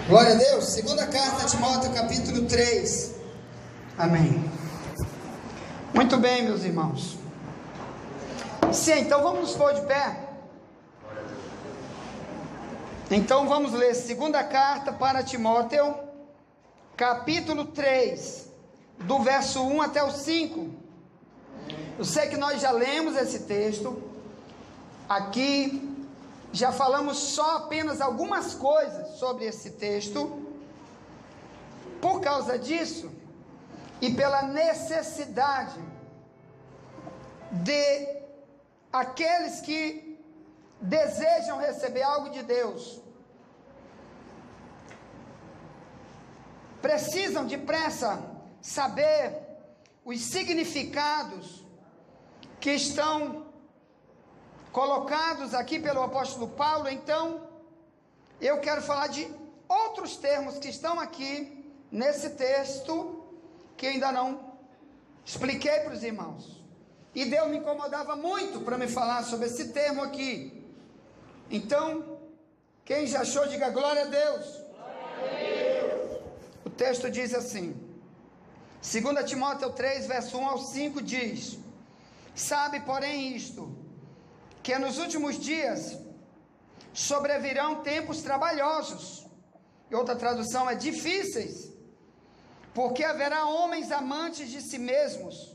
Glória a Deus. Segunda carta a Timóteo, capítulo 3. Amém. Muito bem, meus irmãos. Sim, então vamos nos pôr de pé. Então vamos ler segunda carta para Timóteo, capítulo 3, do verso 1 até o 5. Eu sei que nós já lemos esse texto. Aqui já falamos só apenas algumas coisas sobre esse texto. Por causa disso, e pela necessidade de aqueles que desejam receber algo de Deus, precisam depressa saber os significados que estão colocados aqui pelo apóstolo Paulo. Então, eu quero falar de outros termos que estão aqui nesse texto, que ainda não expliquei para os irmãos. E Deus me incomodava muito para me falar sobre esse termo aqui. Então, quem já achou, diga glória a Deus. Glória a Deus. O texto diz assim, 2 Timóteo 3, verso 1 ao 5 diz: sabe, porém, isto, que nos últimos dias sobrevirão tempos trabalhosos, e outra tradução é difíceis, porque haverá homens amantes de si mesmos,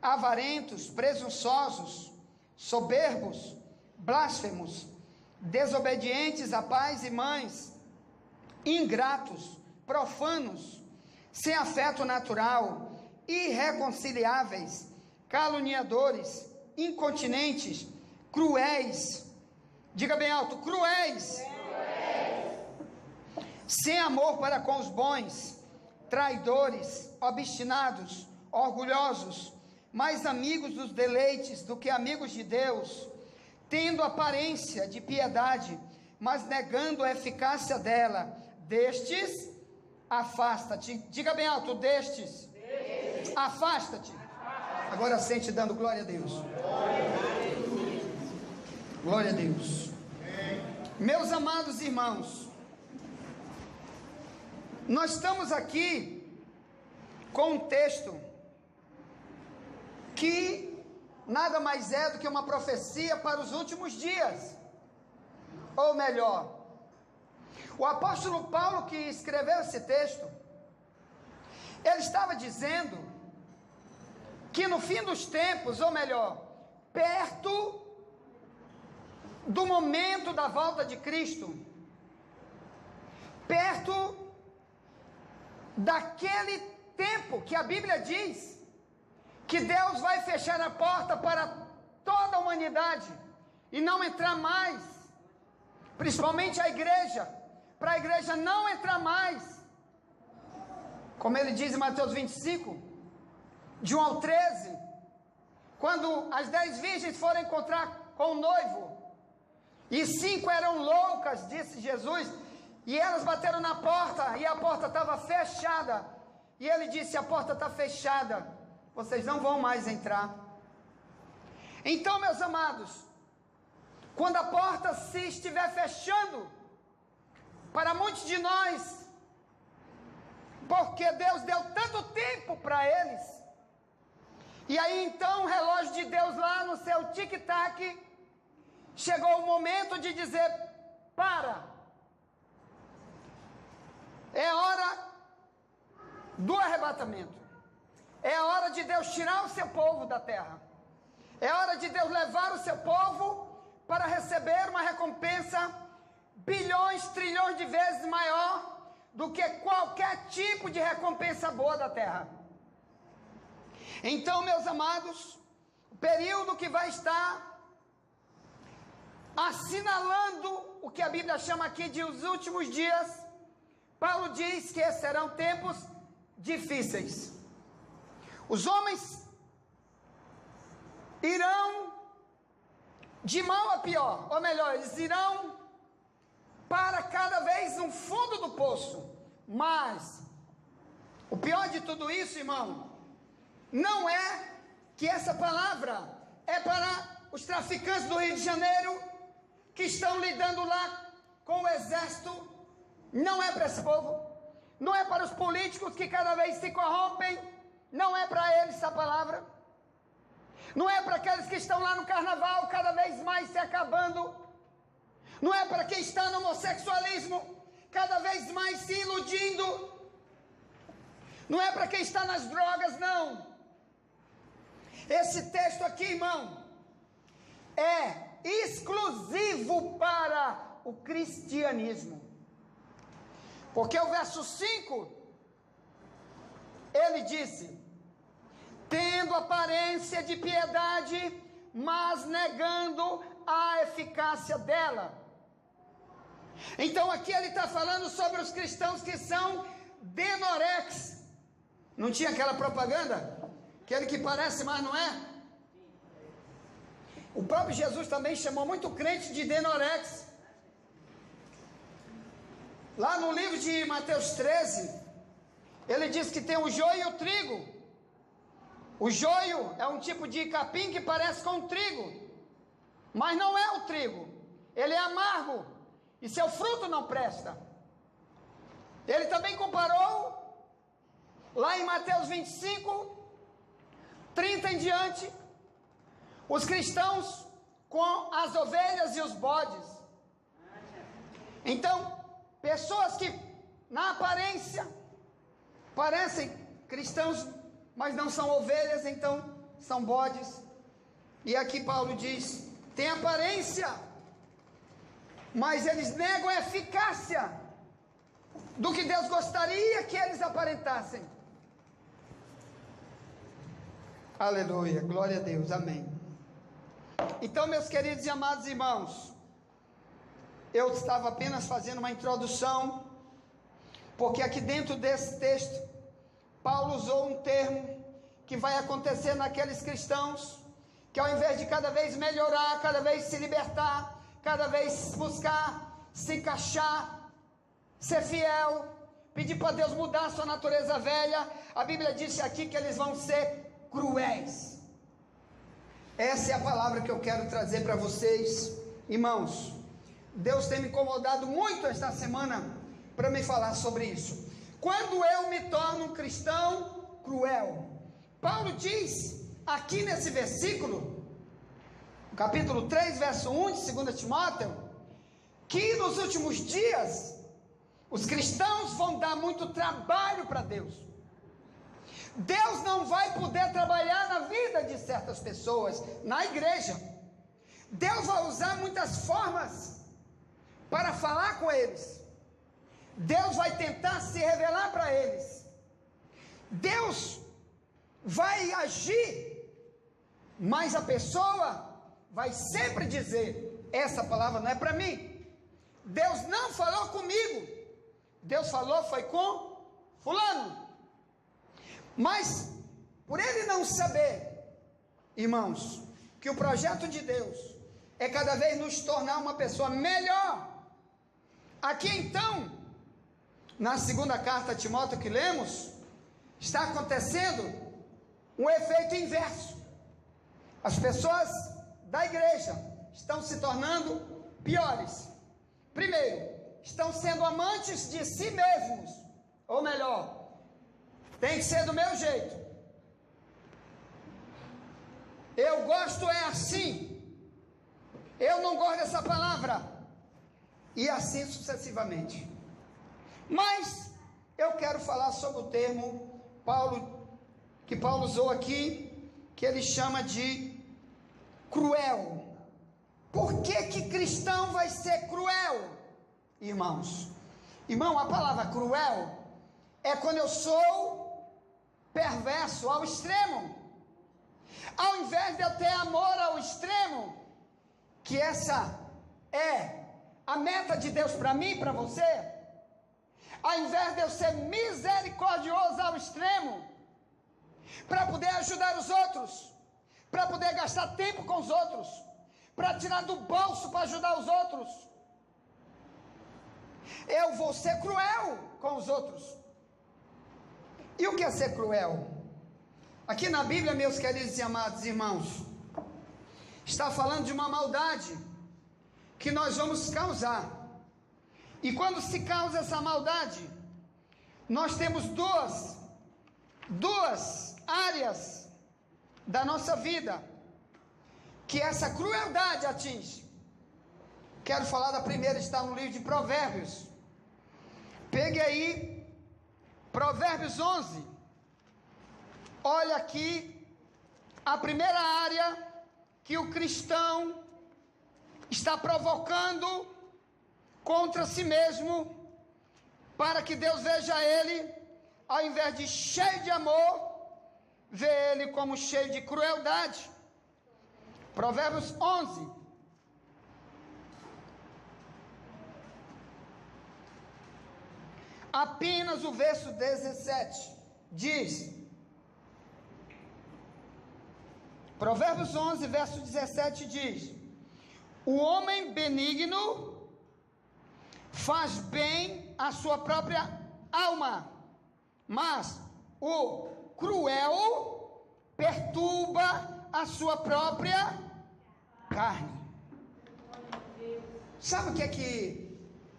avarentos, presunçosos, soberbos, blasfemos, desobedientes a pais e mães, ingratos, profanos, sem afeto natural, irreconciliáveis, caluniadores, incontinentes, cruéis, diga bem alto, cruéis, sem amor para com os bons, traidores, obstinados, orgulhosos, mais amigos dos deleites do que amigos de Deus, tendo aparência de piedade, mas negando a eficácia dela. Destes, afasta-te. Diga bem alto, destes, afasta-te. Agora sente dando glória a Deus. Glória a Deus. Meus amados irmãos, nós estamos aqui com um texto que nada mais é do que uma profecia para os últimos dias. Ou melhor, o apóstolo Paulo, que escreveu esse texto, ele estava dizendo que no fim dos tempos, ou melhor, perto do momento da volta de Cristo, perto daquele tempo que a Bíblia diz que Deus vai fechar a porta para toda a humanidade e não entrar mais, principalmente a igreja, para a igreja não entrar mais, como ele diz em Mateus 25, de 1 ao 13, quando as 10 virgens foram encontrar com o noivo, e 5 eram loucas, disse Jesus, e elas bateram na porta, e a porta estava fechada, e ele disse: a porta está fechada, vocês não vão mais entrar. Então, meus amados, quando a porta se estiver fechando, para muitos de nós, porque Deus deu tanto tempo para eles, e aí então o relógio de Deus lá no seu tic-tac, chegou o momento de dizer: para, é hora do arrebatamento, é hora de Deus tirar o seu povo da terra, é hora de Deus levar o seu povo para receber uma recompensa bilhões, trilhões de vezes maior do que qualquer tipo de recompensa boa da terra. Então, meus amados, o período que vai estar assinalando o que a Bíblia chama aqui de os últimos dias, Paulo diz que serão tempos difíceis. Os homens irão de mal a pior, ou melhor, eles irão para cada vez no fundo do poço. Mas o pior de tudo isso, irmão, não é que essa palavra é para os traficantes do Rio de Janeiro, que estão lidando lá com o exército não é para esse povo, não é para os políticos que cada vez se corrompem, não é para eles essa palavra, não é para aqueles que estão lá no carnaval cada vez mais se acabando, não é para quem está no homossexualismo cada vez mais se iludindo, não é para quem está nas drogas, não. Esse texto aqui, irmão, é exclusivo para o cristianismo, porque o verso 5, ele disse: tendo aparência de piedade, mas negando a eficácia dela. Então aqui ele está falando sobre os cristãos que são denorex. Não tinha aquela propaganda? Aquele que parece, mas não é? O próprio Jesus também chamou muito crente de denorex. Lá no livro de Mateus 13, ele diz que tem o joio e o trigo. O joio é um tipo de capim que parece com o trigo, mas não é o trigo, ele é amargo, e seu fruto não presta. Ele também comparou, lá em Mateus 25, 30 em diante, os cristãos com as ovelhas e os bodes. Então, pessoas que na aparência parecem cristãos, mas não são ovelhas, então são bodes. E aqui Paulo diz: tem aparência, mas eles negam a eficácia do que Deus gostaria que eles aparentassem. Aleluia, glória a Deus, amém. Então, meus queridos e amados irmãos, eu estava apenas fazendo uma introdução, porque aqui dentro desse texto Paulo usou um termo que vai acontecer naqueles cristãos que, ao invés de cada vez melhorar, cada vez se libertar, cada vez buscar se encaixar, ser fiel, pedir para Deus mudar a sua natureza velha, a Bíblia disse aqui que eles vão ser cruéis. Essa é a palavra que eu quero trazer para vocês, irmãos. Deus tem me incomodado muito esta semana para me falar sobre isso. Quando eu me torno um cristão cruel? Paulo diz aqui nesse versículo, capítulo 3, verso 1 de 2 Timóteo, que nos últimos dias os cristãos vão dar muito trabalho para Deus. Deus não vai poder trabalhar na vida de certas pessoas, na igreja. Deus vai usar muitas formas para falar com eles. Deus vai tentar se revelar para eles. Deus vai agir, mas a pessoa vai sempre dizer: essa palavra não é para mim. Deus não falou comigo. Deus falou foi com fulano. Mas por ele não saber, irmãos, que o projeto de Deus é cada vez nos tornar uma pessoa melhor. Aqui então, na segunda carta a Timóteo que lemos, está acontecendo um efeito inverso. As pessoas da igreja estão se tornando piores. Primeiro, estão sendo amantes de si mesmos, ou melhor, tem que ser do meu jeito. Eu gosto é assim. Eu não gosto dessa palavra. E assim sucessivamente. Mas eu quero falar sobre o termo que Paulo usou aqui, que ele chama de cruel. Por que cristão vai ser cruel, irmãos? Irmão, a palavra cruel é quando eu sou perverso ao extremo. Ao invés de eu ter amor ao extremo, que essa é a meta de Deus para mim e para você, ao invés de eu ser misericordioso ao extremo, para poder ajudar os outros, para poder gastar tempo com os outros, para tirar do bolso para ajudar os outros, eu vou ser cruel com os outros. E o que é ser cruel? Aqui na Bíblia, meus queridos e amados irmãos, está falando de uma maldade que nós vamos causar. E quando se causa essa maldade, nós temos duas áreas da nossa vida que essa crueldade atinge. Quero falar da primeira, está no livro de Provérbios. Pegue aí Provérbios 11. Olha aqui a primeira área que o cristão está provocando contra si mesmo, para que Deus veja ele, ao invés de cheio de amor, vê ele como cheio de crueldade. Provérbios 11. Apenas o verso 17 diz, Provérbios 11, verso 17 diz: o homem benigno faz bem à sua própria alma, mas o cruel perturba a sua própria carne. Sabe o que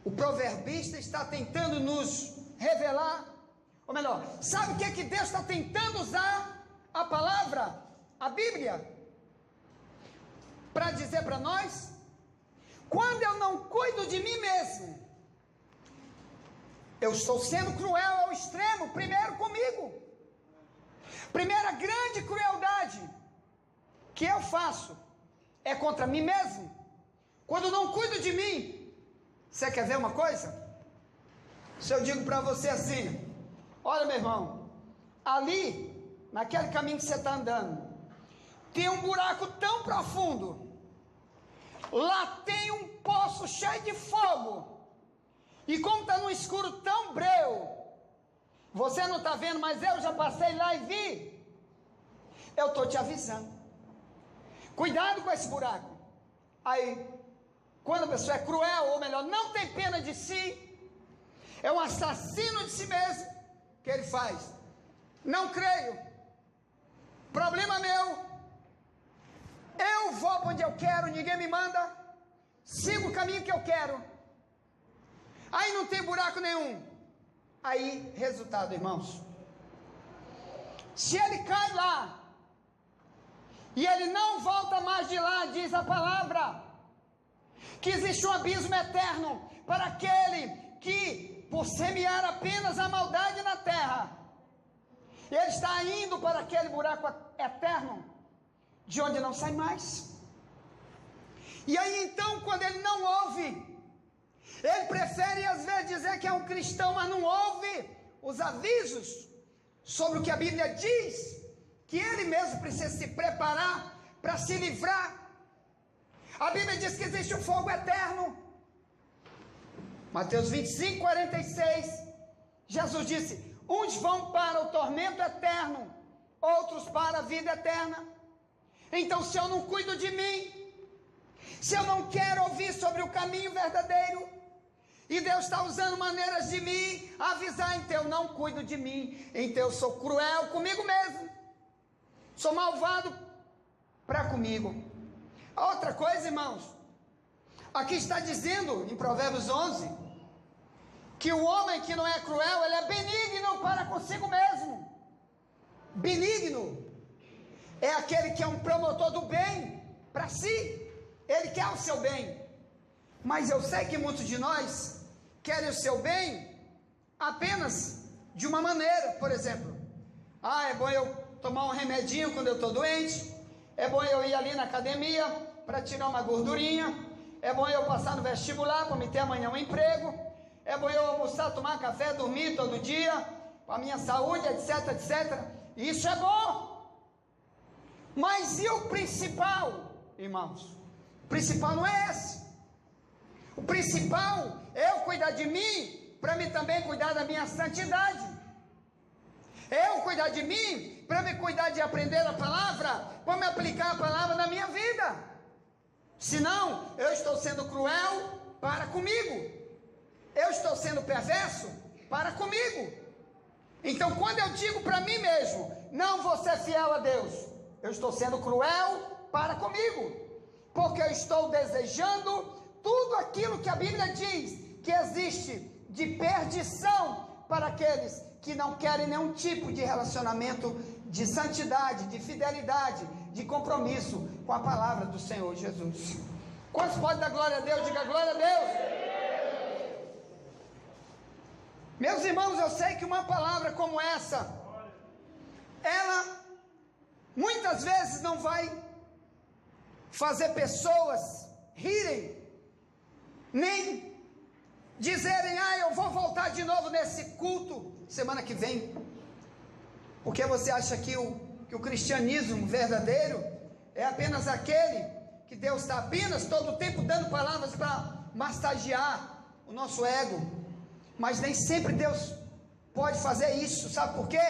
o proverbista está tentando nos revelar? Ou melhor, sabe o que Deus está tentando usar a palavra, a Bíblia, para dizer para nós? Quando eu não cuido de mim mesmo, eu estou sendo cruel ao extremo, primeiro comigo. Primeira grande crueldade que eu faço é contra mim mesmo. Quando não cuido de mim, você quer ver uma coisa? Se eu digo para você assim: olha, meu irmão, ali, naquele caminho que você está andando, tem um buraco tão profundo, lá tem um poço cheio de fogo, e como está num escuro tão breu, você não está vendo, mas eu já passei lá e vi. Eu estou te avisando, cuidado com esse buraco. Aí, quando a pessoa é cruel, ou melhor, não tem pena de si, é um assassino de si mesmo, o que ele faz? Não creio, problema meu, eu vou para onde eu quero, ninguém me manda, sigo o caminho que eu quero, aí não tem buraco nenhum. Aí, resultado, irmãos, se ele cai lá, e ele não volta mais de lá, diz a palavra, que existe um abismo eterno para aquele que, por semear apenas a maldade na terra, ele está indo para aquele buraco eterno, de onde não sai mais. E aí então, quando ele não ouve, ele prefere às vezes dizer que é um cristão, mas não ouve os avisos sobre o que a Bíblia diz, que ele mesmo precisa se preparar para se livrar. A Bíblia diz que existe um fogo eterno. Mateus 25, 46, Jesus disse: uns vão para o tormento eterno, outros para a vida eterna. Então, se eu não cuido de mim, se eu não quero ouvir sobre o caminho verdadeiro, e Deus está usando maneiras de me avisar, então eu não cuido de mim, então eu sou cruel comigo mesmo, sou malvado para comigo. Outra coisa, irmãos, aqui está dizendo em Provérbios 11, que o homem que não é cruel, ele é benigno para consigo mesmo. Benigno é aquele que é um promotor do bem para si, ele quer o seu bem. Mas eu sei que muitos de nós querem o seu bem apenas de uma maneira. Por exemplo, é bom eu tomar um remedinho quando eu estou doente, é bom eu ir ali na academia para tirar uma gordurinha, é bom eu passar no vestibular para me ter amanhã um emprego, é bom eu almoçar, tomar café, dormir todo dia, para a minha saúde, etc, etc. Isso é bom. Mas e o principal, irmãos? O principal não é esse. O principal é eu cuidar de mim, para mim também cuidar da minha santidade. Eu cuidar de mim, para me cuidar de aprender a palavra, para me aplicar a palavra na minha vida. Senão, eu estou sendo cruel para comigo. Eu estou sendo perverso para comigo. Então, quando eu digo para mim mesmo, não vou ser fiel a Deus, eu estou sendo cruel para comigo, porque eu estou desejando tudo aquilo que a Bíblia diz que existe de perdição para aqueles que não querem nenhum tipo de relacionamento de santidade, de fidelidade, de compromisso com a palavra do Senhor Jesus. Quantos podem dar glória a Deus? Diga glória a Deus. Meus irmãos, eu sei que uma palavra como essa, ela muitas vezes não vai fazer pessoas rirem, nem dizerem, eu vou voltar de novo nesse culto semana que vem, porque você acha que o cristianismo verdadeiro é apenas aquele que Deus está apenas todo o tempo dando palavras para massagear o nosso ego. Mas nem sempre Deus pode fazer isso, sabe por quê?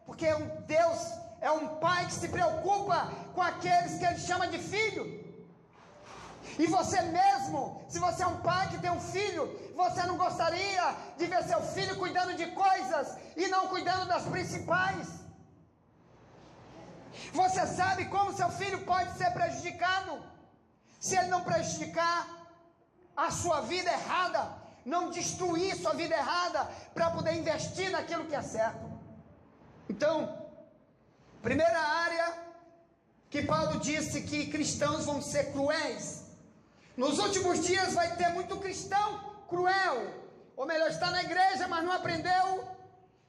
Porque Deus é um pai que se preocupa com aqueles que ele chama de filho. E você mesmo, se você é um pai que tem um filho, você não gostaria de ver seu filho cuidando de coisas e não cuidando das principais? Você sabe como seu filho pode ser prejudicado, se ele não prejudicar a sua vida errada, não destruir sua vida errada, para poder investir naquilo que é certo. Então, primeira área que Paulo disse que cristãos vão ser cruéis. Nos últimos dias vai ter muito cristão cruel, ou melhor, está na igreja, mas não aprendeu,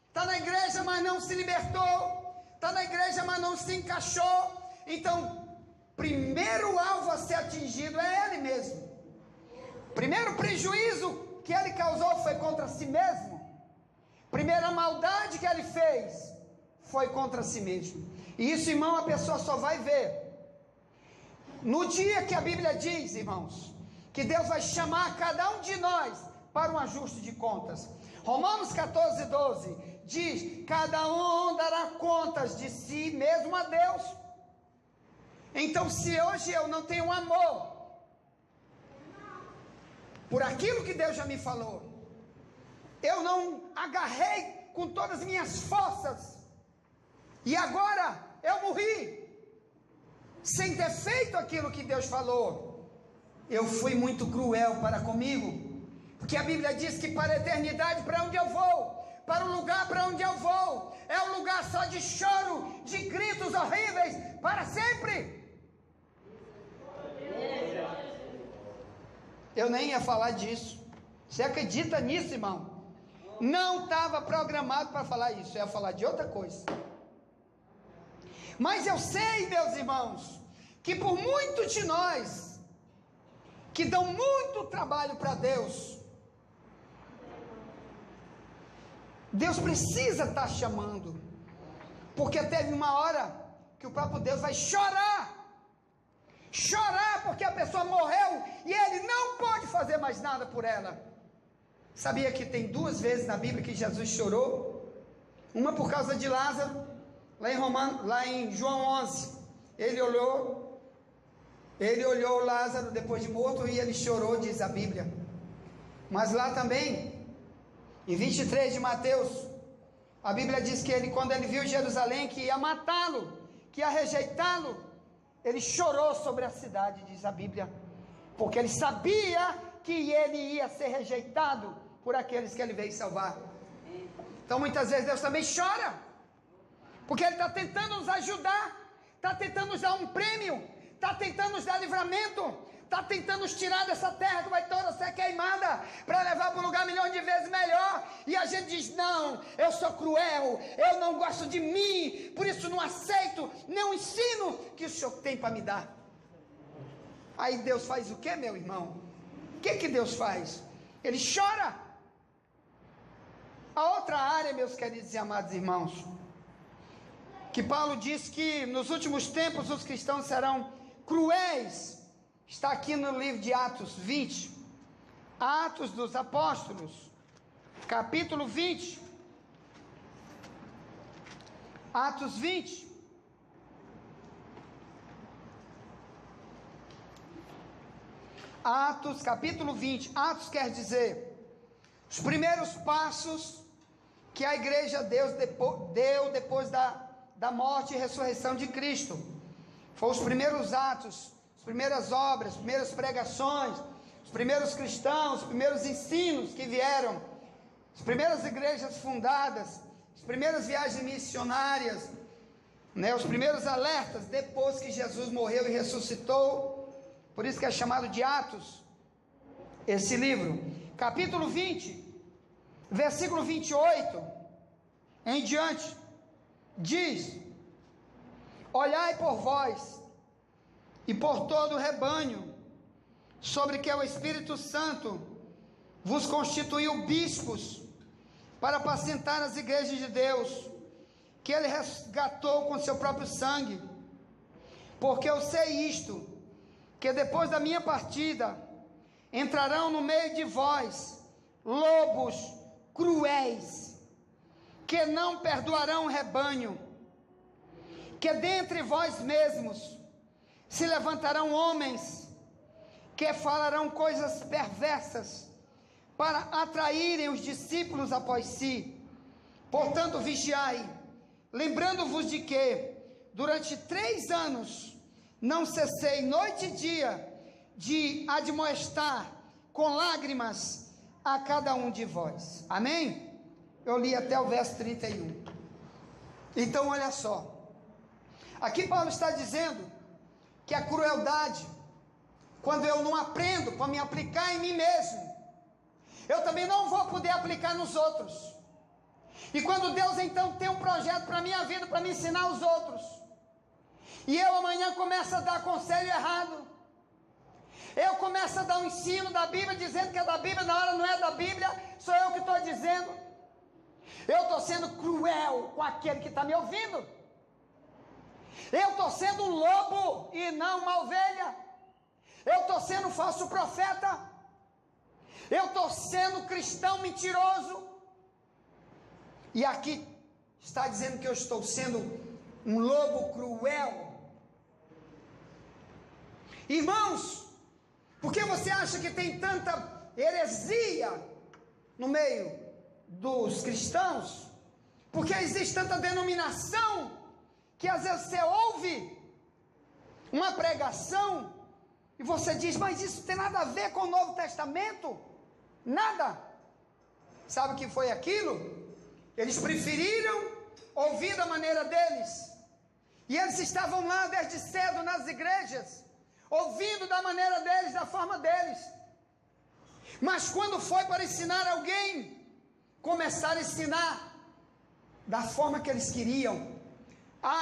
está na igreja, mas não se libertou, está na igreja, mas não se encaixou. Então, primeiro alvo a ser atingido é ele mesmo. Primeiro prejuízo que ele causou foi contra si mesmo. Primeira maldade que ele fez foi contra si mesmo. E isso, irmão, a pessoa só vai ver no dia que a Bíblia diz, irmãos, que Deus vai chamar cada um de nós para um ajuste de contas. Romanos 14:12 diz: cada um dará contas de si mesmo a Deus. Então, se hoje eu não tenho amor por aquilo que Deus já me falou, eu não agarrei com todas as minhas forças, e agora eu morri sem ter feito aquilo que Deus falou, eu fui muito cruel para comigo, porque a Bíblia diz que para a eternidade, para onde eu vou, para o lugar para onde eu vou, é um lugar só de choro, de gritos horríveis, para sempre. Eu nem ia falar disso. Você acredita nisso, irmão? Não estava programado para falar isso, eu ia falar de outra coisa. Mas eu sei, meus irmãos, que por muitos de nós, que dão muito trabalho para Deus, Deus precisa estar chamando, porque teve uma hora que o próprio Deus vai chorar porque a pessoa morreu e ele não pode fazer mais nada por ela. Sabia que tem 2 vezes na Bíblia que Jesus chorou? Uma por causa de Lázaro, lá em João 11, ele olhou Lázaro depois de morto e ele chorou, diz a Bíblia. Mas lá também, em 23 de Mateus, a Bíblia diz que ele, quando ele viu Jerusalém, que ia matá-lo, que ia rejeitá-lo, ele chorou sobre a cidade, diz a Bíblia, porque ele sabia que ele ia ser rejeitado por aqueles que ele veio salvar. Então muitas vezes Deus também chora, porque ele está tentando nos ajudar, está tentando nos dar um prêmio, está tentando nos dar livramento, está tentando nos tirar dessa terra que vai toda ser queimada, para levar para um lugar milhões de vezes melhor. E a gente diz: não, eu sou cruel, eu não gosto de mim, por isso não aceito, não ensino que o Senhor tem para me dar. Aí Deus faz o que, meu irmão? O que Deus faz? Ele chora. A outra área, meus queridos e amados irmãos, que Paulo diz que nos últimos tempos os cristãos serão cruéis, está aqui no livro de Atos 20, Atos dos Apóstolos, capítulo 20, Atos 20, Atos capítulo 20, Atos quer dizer, os primeiros passos que a igreja deu depois da morte e ressurreição de Cristo, foram os primeiros atos, as primeiras obras, as primeiras pregações, os primeiros cristãos, os primeiros ensinos que vieram, as primeiras igrejas fundadas, as primeiras viagens missionárias, né, os primeiros alertas depois que Jesus morreu e ressuscitou. Por isso que é chamado de Atos, esse livro. Capítulo 20, versículo 28 em diante, diz: olhai por vós e por todo o rebanho, sobre que o Espírito Santo vos constituiu bispos, para apacentar as igrejas de Deus, que ele resgatou com seu próprio sangue. Porque eu sei isto, que depois da minha partida, entrarão no meio de vós lobos cruéis, que não perdoarão o rebanho, que dentre vós mesmos se levantarão homens, que falarão coisas perversas, para atraírem os discípulos após si. Portanto, vigiai, lembrando-vos de que, durante 3 anos, não cessei noite e dia de admoestar com lágrimas a cada um de vós. Amém? Eu li até o verso 31. Então, olha só. Aqui Paulo está dizendo que a crueldade, quando eu não aprendo para me aplicar em mim mesmo, eu também não vou poder aplicar nos outros. E quando Deus então tem um projeto para a minha vida, para me ensinar os outros, e eu amanhã começo a dar conselho errado, eu começo a dar um ensino da Bíblia, dizendo que é da Bíblia, na hora não é da Bíblia, sou eu que estou dizendo, eu estou sendo cruel com aquele que está me ouvindo, eu estou sendo um lobo e não uma ovelha, eu estou sendo um falso profeta, eu estou sendo cristão mentiroso. E aqui está dizendo que eu estou sendo um lobo cruel. Irmãos, por que você acha que tem tanta heresia no meio dos cristãos? Porque existe tanta denominação, que às vezes você ouve uma pregação e você diz, mas isso tem nada a ver com o Novo Testamento? Nada. Sabe o que foi aquilo? Eles preferiram ouvir da maneira deles, e eles estavam lá desde cedo nas igrejas, ouvindo da maneira deles, da forma deles. Mas quando foi para ensinar alguém, começaram a ensinar da forma que eles queriam.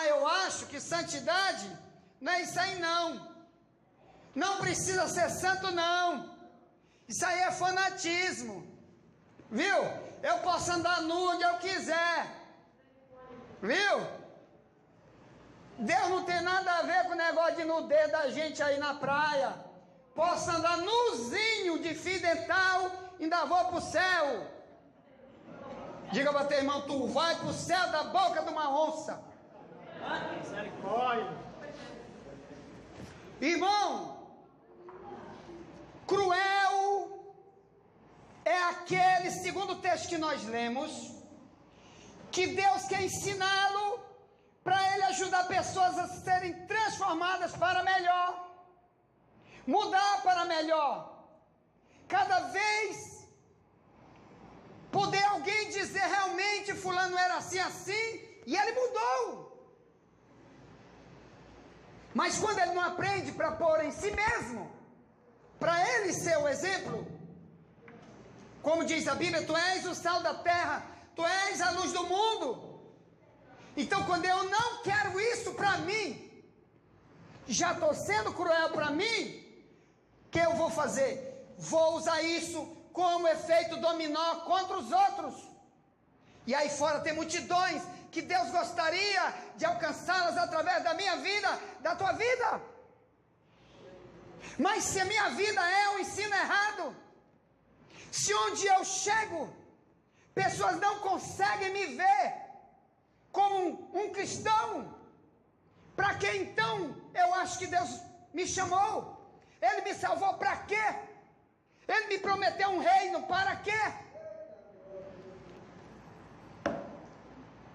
Eu acho que santidade não é isso aí não, não precisa ser santo não, isso aí é fanatismo, viu? Eu posso andar nu onde eu quiser, viu? Deus não tem nada a ver com o negócio de nudez da gente aí na praia. Posso andar nuzinho, de fio dental, ainda vou para o céu. Diga para teu irmão, tu vai para o céu da boca de uma onça. Misericórdia. Irmão, cruel é aquele, segundo o texto que nós lemos, que Deus quer ensiná-lo para ele ajudar pessoas a serem transformadas para melhor, mudar para melhor, cada vez poder alguém dizer realmente fulano era assim, e ele mudou. Mas quando ele não aprende para pôr em si mesmo, para ele ser o exemplo, como diz a Bíblia, tu és o sal da terra, tu és a luz do mundo. Então quando eu não quero isso para mim, já estou sendo cruel para mim, o que eu vou fazer? Vou usar isso como efeito dominó contra os outros. E aí fora tem multidões que Deus gostaria de alcançá-las através da minha vida, da tua vida. Mas se a minha vida é um ensino errado, se onde eu chego, pessoas não conseguem me ver como um cristão, para que então eu acho que Deus me chamou? Ele me salvou para quê? Ele me prometeu um reino para quê?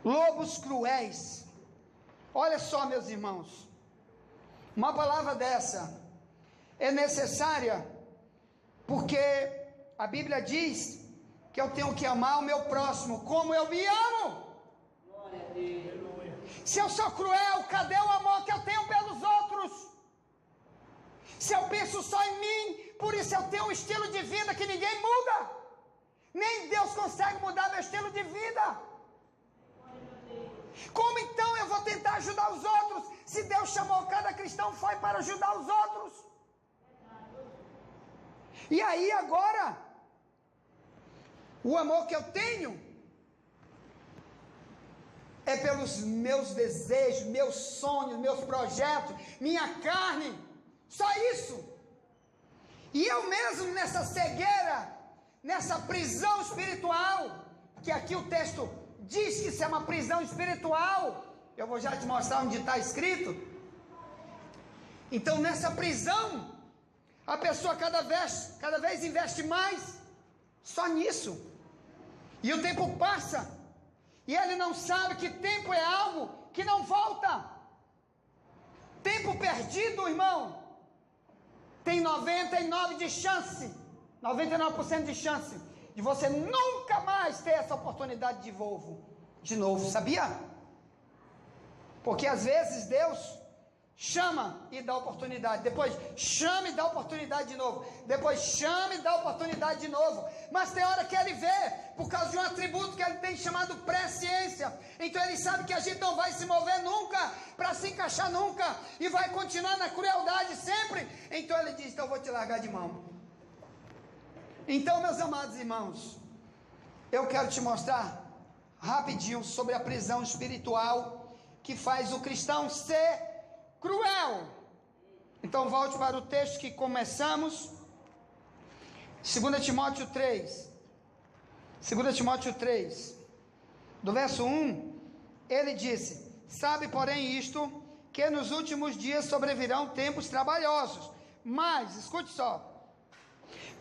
Lobos cruéis. Olha só, meus irmãos, uma palavra dessa é necessária Porque a Bíblia diz que eu tenho que amar o meu próximo como eu me amo. Glória a Deus. Se eu sou cruel, cadê o amor que eu tenho pelos outros? Se eu penso só em mim, por isso eu tenho um estilo de vida que ninguém muda. Nem Deus consegue mudar meu estilo de vida. Como então eu vou tentar ajudar os outros, se Deus chamou cada cristão foi para ajudar os outros? E aí agora, o amor que eu tenho é pelos meus desejos, meus sonhos, meus projetos, minha carne, só isso. E eu mesmo nessa cegueira, nessa prisão espiritual, que aqui o texto diz que isso é uma prisão espiritual, eu vou já te mostrar onde está escrito. Então nessa prisão, a pessoa cada vez investe mais, só nisso, e o tempo passa, e ele não sabe que tempo é algo que não volta. Tempo perdido, irmão, tem 99% de chance de você nunca mais ter essa oportunidade de novo, sabia? Porque às vezes Deus chama e dá oportunidade, depois chama e dá oportunidade de novo, depois chama e dá oportunidade de novo, mas tem hora que ele vê, por causa de um atributo que ele tem chamado presciência, então ele sabe que a gente não vai se mover nunca, para se encaixar nunca, e vai continuar na crueldade sempre, então ele diz, então eu vou te largar de mão. Então, meus amados irmãos, eu quero te mostrar rapidinho sobre a prisão espiritual que faz o cristão ser cruel. Então volte para o texto que começamos, 2 Timóteo 3, do verso 1, ele disse, sabe porém isto, que nos últimos dias sobrevirão tempos trabalhosos, mas, escute só,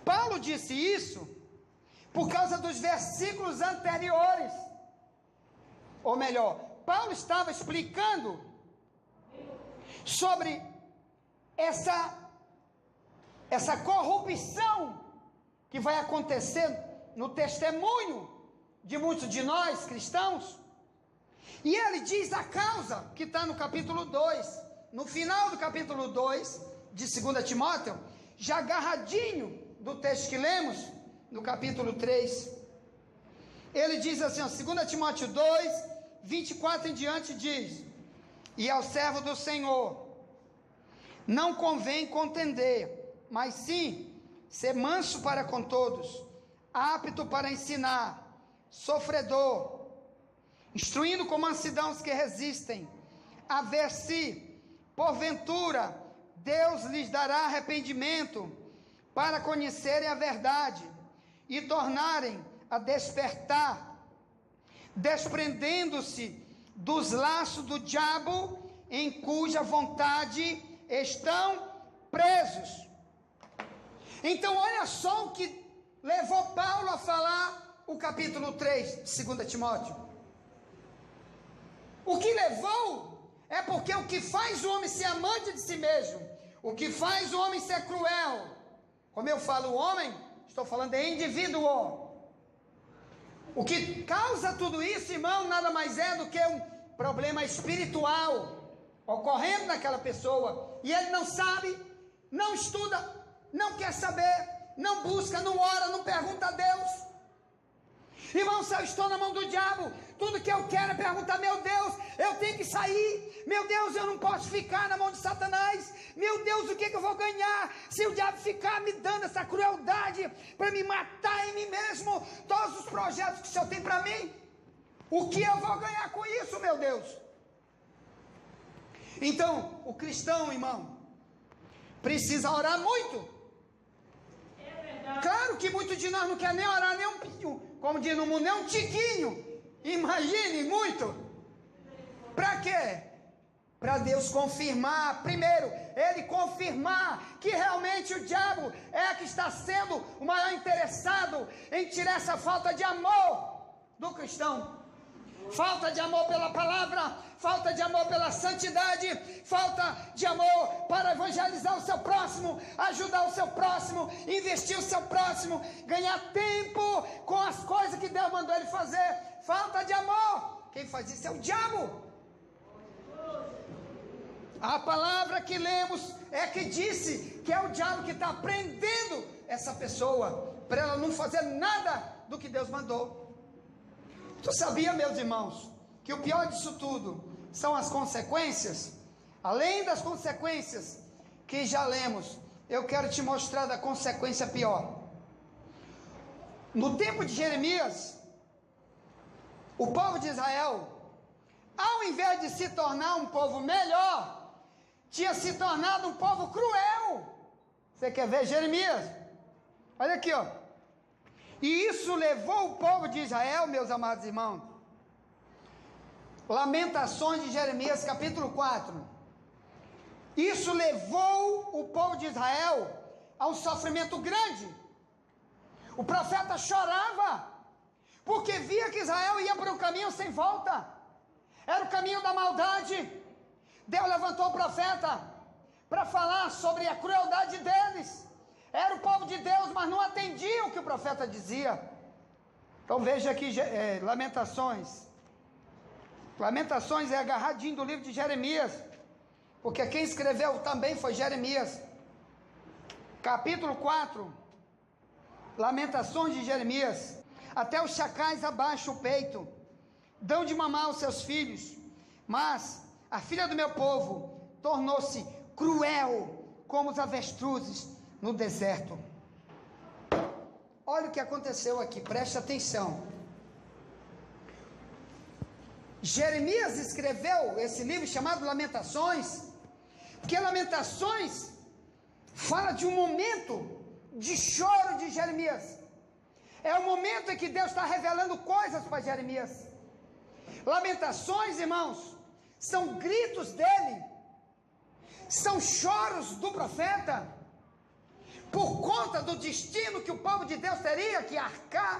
Paulo disse isso por causa dos versículos anteriores, ou melhor, Paulo estava explicando sobre essa corrupção que vai acontecer no testemunho de muitos de nós cristãos, e ele diz a causa que está no capítulo 2, no final do capítulo 2 de 2 Timóteo, já agarradinho do texto que lemos, no capítulo 3, ele diz assim, ó, 2 Timóteo 2, 24 em diante diz, e ao servo do Senhor, não convém contender, mas sim, ser manso para com todos, apto para ensinar, sofredor, instruindo com mansidão os que resistem, a ver se, porventura, Deus lhes dará arrependimento, para conhecerem a verdade, e tornarem a despertar, desprendendo-se dos laços do diabo, em cuja vontade estão presos. Então olha só o que levou Paulo a falar o capítulo 3 de 2 Timóteo. O que levou é porque o que faz o homem ser amante de si mesmo, o que faz o homem ser cruel, como eu falo homem, estou falando de indivíduo. O que causa tudo isso, irmão, nada mais é do que um problema espiritual ocorrendo naquela pessoa, e ele não sabe, não estuda, não quer saber, não busca, não ora, não pergunta a Deus. Irmão, se eu estou na mão do diabo, tudo que eu quero é perguntar, meu Deus, eu tenho que sair, meu Deus, eu não posso ficar na mão de Satanás, meu Deus, o que eu vou ganhar, se o diabo ficar me dando essa crueldade, para me matar em mim mesmo, todos os projetos que o Senhor tem para mim, o que eu vou ganhar com isso, meu Deus? Então, o cristão, irmão, precisa orar muito. Claro que muitos de nós não quer nem orar nem um pinho, como diz no mundo, nem um tiquinho. Imagine muito. Para quê? Para Deus confirmar, primeiro, Ele confirmar que realmente o diabo é que está sendo o maior interessado em tirar essa falta de amor do cristão. falta de amor pela palavra, falta de amor pela santidade, falta de amor para evangelizar o seu próximo, ajudar o seu próximo, investir o seu próximo, ganhar tempo com as coisas que Deus mandou ele fazer. Falta de amor. Quem faz isso é o diabo. A palavra que lemos é que disse que é o diabo que está prendendo essa pessoa para ela não fazer nada do que Deus mandou. Tu sabia, meus irmãos, que o pior disso tudo são as consequências? Além das consequências que já lemos, eu quero te mostrar da consequência pior. No tempo de Jeremias, o povo de Israel, ao invés de se tornar um povo melhor, tinha se tornado um povo cruel. Você quer ver Jeremias? Olha aqui, ó. E isso levou o povo de Israel, meus amados irmãos. Lamentações de Jeremias, capítulo 4. Isso levou o povo de Israel a um sofrimento grande. O profeta chorava, porque via que Israel ia para um caminho sem volta. Era o caminho da maldade. Deus levantou o profeta para falar sobre a crueldade deles. Era o povo de Deus, mas não atendiam o que o profeta dizia. Então veja aqui, Lamentações. Lamentações é agarradinho do livro de Jeremias, porque quem escreveu também foi Jeremias. Capítulo 4. Lamentações de Jeremias. Até os chacais abaixam o peito, dão de mamar aos seus filhos, mas a filha do meu povo tornou-se cruel como os avestruzes no deserto. Olha o que aconteceu aqui, preste atenção. Jeremias escreveu esse livro chamado Lamentações, porque Lamentações fala de um momento de choro de Jeremias. É o momento em que Deus está revelando coisas para Jeremias. Lamentações, irmãos, são gritos dele, são choros do profeta, por conta do destino que o povo de Deus teria que arcar,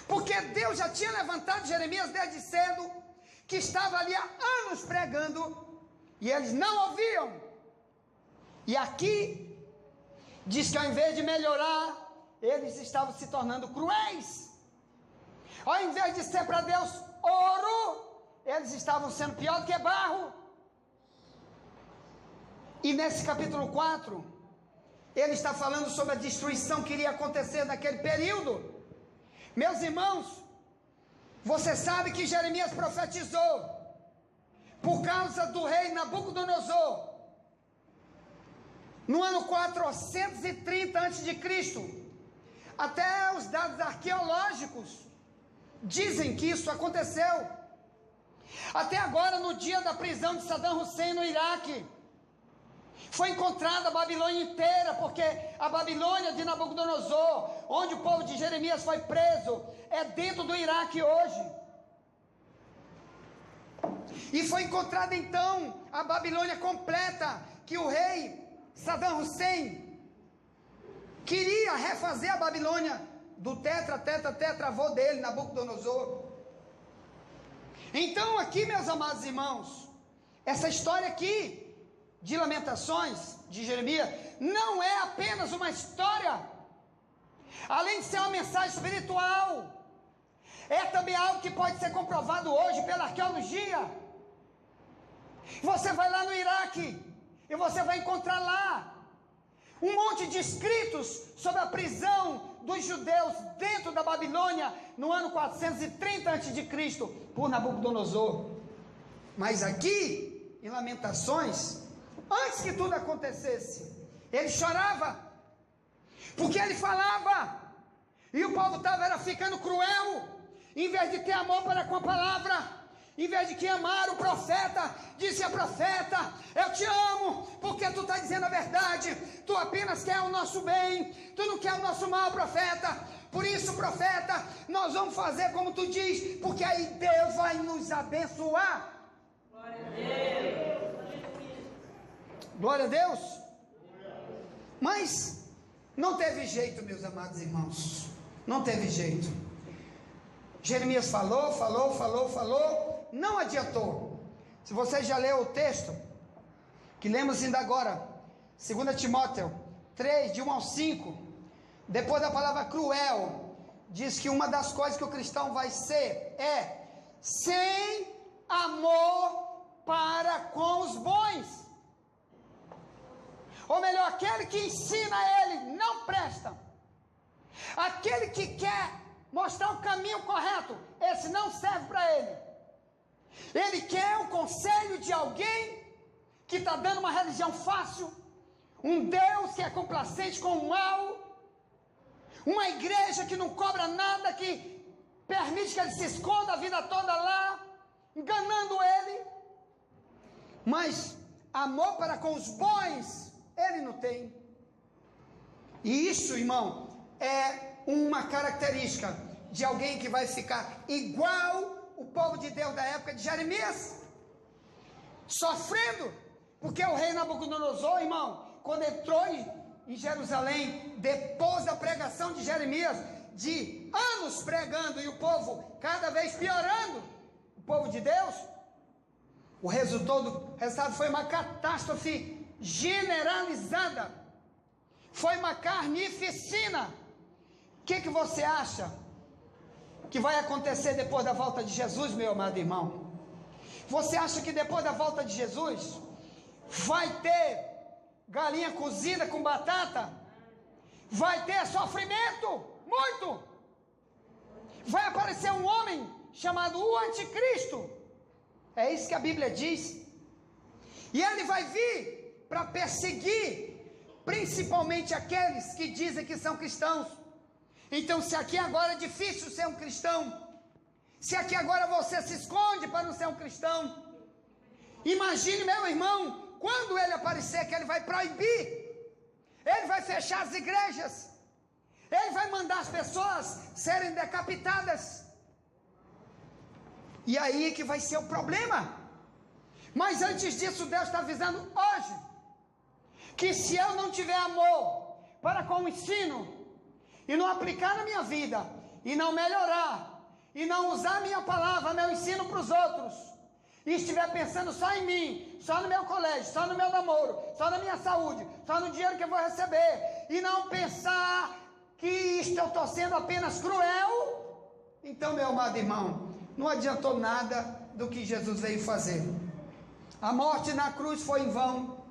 porque Deus já tinha levantado Jeremias desde cedo, que estava ali há anos pregando, e eles não ouviam. E aqui diz que ao invés de melhorar, eles estavam se tornando cruéis. Ao invés de ser para Deus ouro, eles estavam sendo pior do que barro. E nesse capítulo 4, ele está falando sobre a destruição que iria acontecer naquele período. Meus irmãos, você sabe que Jeremias profetizou por causa do rei Nabucodonosor no ano 430 a.C. Até os dados arqueológicos dizem que isso aconteceu. Até agora, no dia da prisão de Saddam Hussein no Iraque, foi encontrada a Babilônia inteira, porque a Babilônia de Nabucodonosor, onde o povo de Jeremias foi preso, é dentro do Iraque hoje. E foi encontrada então a Babilônia completa, que o rei Saddam Hussein queria refazer a Babilônia do tetravô dele, Nabucodonosor. Então aqui, meus amados irmãos, essa história aqui de Lamentações de Jeremias não é apenas uma história, além de ser uma mensagem espiritual, é também algo que pode ser comprovado hoje pela arqueologia. Você vai lá no Iraque e você vai encontrar lá um monte de escritos sobre a prisão dos judeus dentro da Babilônia no ano 430 a.C. por Nabucodonosor. Mas aqui em Lamentações, antes que tudo acontecesse, ele chorava, porque ele falava, e o povo estava ficando cruel, em vez de ter amor para com a palavra, em vez de que amar o profeta, disse a profeta: eu te amo, porque tu está dizendo a verdade, tu apenas quer o nosso bem, tu não quer o nosso mal, profeta. Por isso, profeta, nós vamos fazer como tu diz, porque aí Deus vai nos abençoar. Glória a Deus. Glória a Deus. Mas não teve jeito, meus amados irmãos, não teve jeito. Jeremias falou, não adiantou. Se você já leu o texto, que lemos ainda agora, 2 Timóteo 3, de 1 ao 5, depois da palavra cruel, diz que uma das coisas que o cristão vai ser, sem amor para com os bons. Ou melhor, aquele que ensina a ele não presta. Aquele que quer mostrar o caminho correto, esse não serve para ele. Ele quer o conselho de alguém que está dando uma religião fácil, um Deus que é complacente com o mal, uma igreja que não cobra nada, que permite que ele se esconda a vida toda lá, enganando ele. Mas amor para com os bons ele não tem. E isso, irmão, é uma característica de alguém que vai ficar igual o povo de Deus da época de Jeremias, sofrendo, porque o rei Nabucodonosor, irmão, quando entrou em Jerusalém, depois da pregação de Jeremias, de anos pregando, e o povo cada vez piorando, o povo de Deus, o resultado foi uma catástrofe generalizada, foi uma carnificina. O que você acha que vai acontecer depois da volta de Jesus, meu amado irmão? Você acha que depois da volta de Jesus vai ter galinha cozida com batata? Vai ter sofrimento? Muito! Vai aparecer um homem chamado o Anticristo. É isso que a Bíblia diz. E ele vai vir para perseguir principalmente aqueles que dizem que são cristãos. Então, se aqui agora é difícil ser um cristão, se aqui agora você se esconde para não ser um cristão, imagine, meu irmão, quando ele aparecer, que ele vai proibir, ele vai fechar as igrejas, ele vai mandar as pessoas serem decapitadas. E aí que vai ser o problema. Mas antes disso, Deus está avisando hoje, que se eu não tiver amor para com o ensino, e não aplicar na minha vida, e não melhorar, e não usar minha palavra, meu ensino para os outros, e estiver pensando só em mim, só no meu colégio, só no meu namoro, só na minha saúde, só no dinheiro que eu vou receber, e não pensar que eu estou sendo apenas cruel, então, meu amado irmão, não adiantou nada do que Jesus veio fazer. A morte na cruz foi em vão,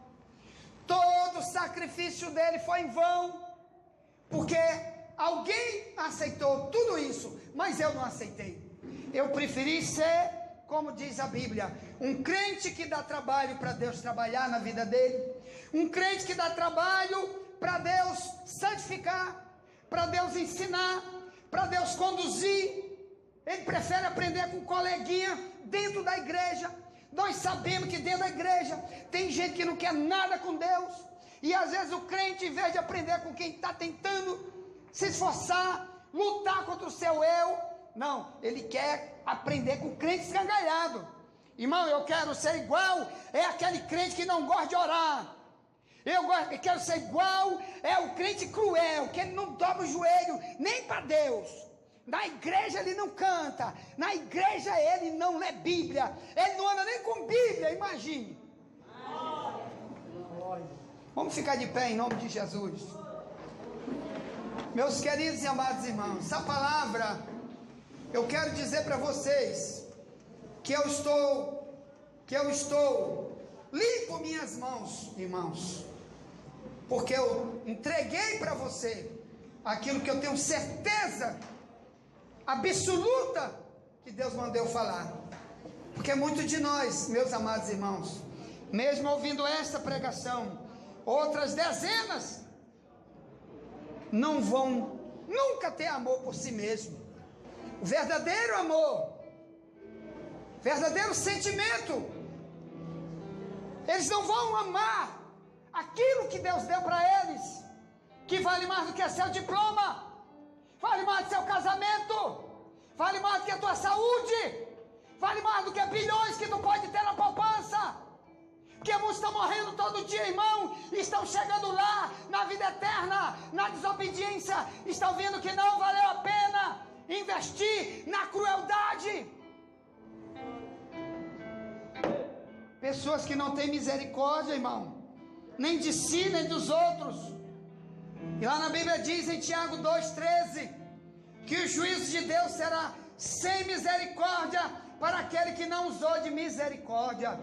todo o sacrifício dele foi em vão, porque alguém aceitou tudo isso, mas eu não aceitei. Eu preferi ser, como diz a Bíblia, um crente que dá trabalho para Deus trabalhar na vida dele, um crente que dá trabalho para Deus santificar, para Deus ensinar, para Deus conduzir. Ele prefere aprender com um coleguinha dentro da igreja. Nós sabemos que dentro da igreja tem gente que não quer nada com Deus, e às vezes o crente, em vez de aprender com quem está tentando se esforçar, lutar contra o seu eu, não, ele quer aprender com o crente escangalhado. Irmão, eu quero ser igual aquele crente que não gosta de orar. Eu quero ser igual o crente cruel, que ele não dobra o joelho nem para Deus. Na igreja ele não canta, na igreja ele não lê Bíblia, ele não anda nem com Bíblia, imagine. Vamos ficar de pé em nome de Jesus. Meus queridos e amados irmãos, essa palavra, eu quero dizer para vocês, que eu estou limpo minhas mãos, irmãos, porque eu entreguei para você aquilo que eu tenho certeza absoluta que Deus mandou eu falar. Porque muitos de nós, meus amados irmãos, mesmo ouvindo esta pregação, outras dezenas não vão nunca ter amor por si mesmo. O verdadeiro amor, verdadeiro sentimento, eles não vão amar aquilo que Deus deu para eles, que vale mais do que seu diploma, vale mais do que seu casamento, vale mais do que a tua saúde, vale mais do que bilhões que tu pode ter na poupança. Porque muitos estão morrendo todo dia, irmão, e estão chegando lá na vida eterna, na desobediência, estão vendo que não valeu a pena, investir na crueldade. Pessoas que não têm misericórdia, irmão, nem de si, nem dos outros. E lá na Bíblia diz em Tiago 2,13, que o juízo de Deus será sem misericórdia para aquele que não usou de misericórdia.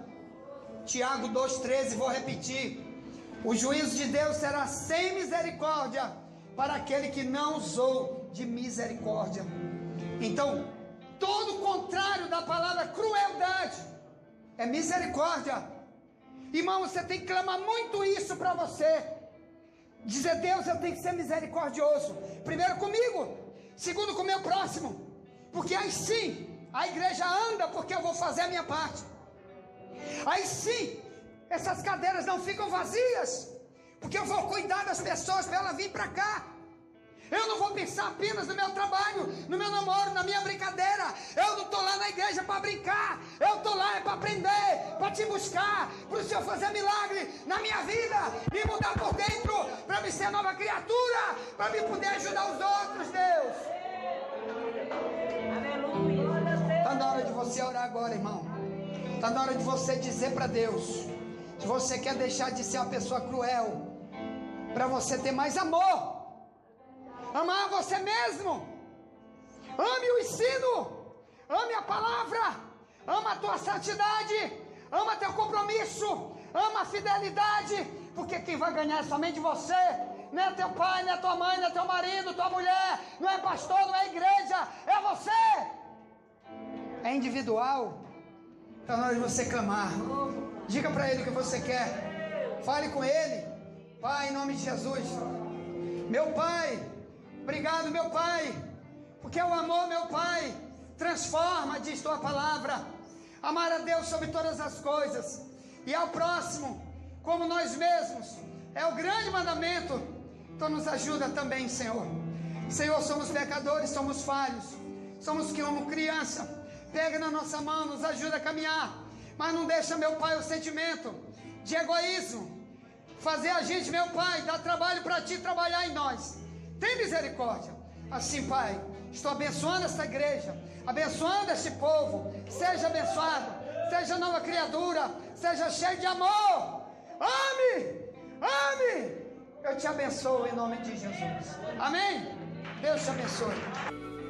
Tiago 2,13, vou repetir. O juízo de Deus será sem misericórdia para aquele que não usou de misericórdia. Então, todo o contrário da palavra crueldade é misericórdia. Irmão, você tem que clamar muito isso para você. Dizer: Deus, eu tenho que ser misericordioso. Primeiro comigo, segundo com o meu próximo. Porque aí sim, a igreja anda, porque eu vou fazer a minha parte. Aí sim, essas cadeiras não ficam vazias, porque eu vou cuidar das pessoas para elas virem para cá. Eu não vou pensar apenas no meu trabalho, no meu namoro, na minha brincadeira. Eu não estou lá na igreja para brincar. Eu estou lá para aprender, para te buscar, para o Senhor fazer milagre na minha vida, me mudar por dentro, para me ser nova criatura, para me poder ajudar os outros, Deus. Está na hora de você orar agora, irmão. Está na hora de você dizer para Deus: se você quer deixar de ser uma pessoa cruel, para você ter mais amor, amar você mesmo, ame o ensino, ame a palavra, ama a tua santidade, ama teu compromisso, ama a fidelidade, porque quem vai ganhar é somente você. Não é teu pai, não é tua mãe, não é teu marido, tua mulher, não é pastor, não é igreja, é você. É individual. Então na hora de você clamar, diga para Ele o que você quer, fale com Ele. Pai, em nome de Jesus, meu Pai, obrigado, meu Pai, porque o amor, meu Pai, transforma, diz tua palavra. Amar a Deus sobre todas as coisas e ao próximo como nós mesmos é o grande mandamento. Então nos ajuda também, Senhor. Senhor, somos pecadores, somos falhos, somos como criança. Pega na nossa mão, nos ajuda a caminhar, mas não deixa, meu Pai, o sentimento de egoísmo fazer a gente, meu Pai, dar trabalho para Ti trabalhar em nós. Tem misericórdia. Assim, Pai, estou abençoando essa igreja, abençoando este povo. Seja abençoado, seja nova criatura, seja cheio de amor. Ame, ame. Eu te abençoo em nome de Jesus. Amém? Deus te abençoe.